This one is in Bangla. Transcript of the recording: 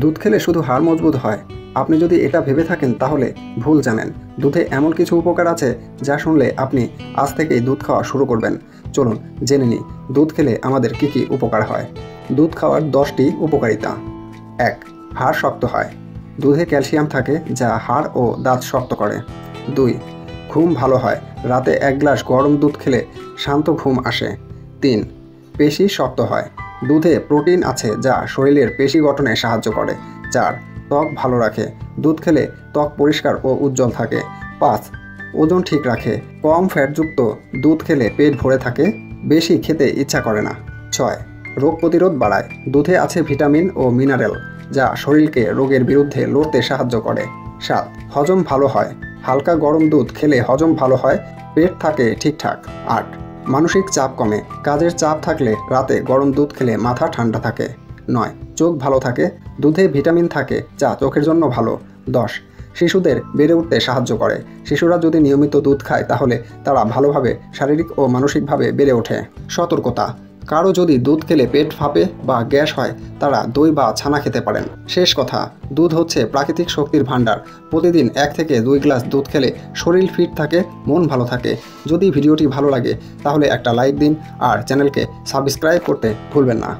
দুধ খেলে শুধু হাড় মজবুত হয়, আপনি যদি এটা ভেবে থাকেন তাহলে ভুল জানেন। দুধে এমন কিছু উপকার আছে যা শুনলে আপনি আজ থেকেই দুধ খাওয়া শুরু করবেন। চলুন জেনে নিই দুধ খেলে আমাদের কি কি উপকার হয়। দুধ খাওয়ার 10টি উপকারিতা। 1. হাড় শক্ত হয়। দুধে ক্যালসিয়াম থাকে যা হাড় ও দাঁত শক্ত করে। 2. ঘুম ভালো হয়। রাতে 1 গ্লাস গরম দুধ খেলে শান্ত ঘুম আসে। 3. পেশি শক্ত হয়। দুধে প্রোটিন আছে যা শরীরের পেশি গঠনে সাহায্য করে। 4. ত্বক ভালো রাখে। দুধ খেলে ত্বক পরিষ্কার ও উজ্জ্বল থাকে। 5. ওজন ঠিক রাখে। কম ফ্যাটযুক্ত দুধ খেলে পেট ভরে থাকে, বেশি খেতে ইচ্ছা করে না। 6. রোগ প্রতিরোধ বাড়ায়। দুধে আছে ভিটামিন ও মিনারেল যা শরীরকে রোগের বিরুদ্ধে লড়তে সাহায্য করে। 7. হজম ভালো হয়। হালকা গরম দুধ খেলে হজম ভালো হয়, পেট থাকে ঠিকঠাক। 8. মানসিক চাপ কমে। কাজের চাপ থাকলে রাতে গরম দুধ খেলে মাথা ঠান্ডা থাকে। 9. চোখ ভালো থাকে। দুধে ভিটামিন থাকে যা চোখের জন্য ভালো। 10. শিশুদের বেড়ে উঠতে সাহায্য করে। শিশুরা যদি নিয়মিত দুধ খায় তাহলে তারা ভালোভাবে শারীরিক ও মানসিকভাবে বেড়ে ওঠে। সতর্কতা: কারো যদি দুধ খেলে পেট ফাঁপে বা গ্যাস হয় তারা দই বা ছানা খেতে পারেন। শেষ কথা, দুধ হচ্ছে প্রাকৃতিক শক্তির ভাণ্ডার। প্রতিদিন 1 থেকে 2 গ্লাস দুধ খেলে শরীর ফিট থাকে, মন ভালো থাকে। যদি ভিডিওটি ভালো লাগে তাহলে একটা লাইক দিন আর চ্যানেলকে সাবস্ক্রাইব করতে ভুলবেন না।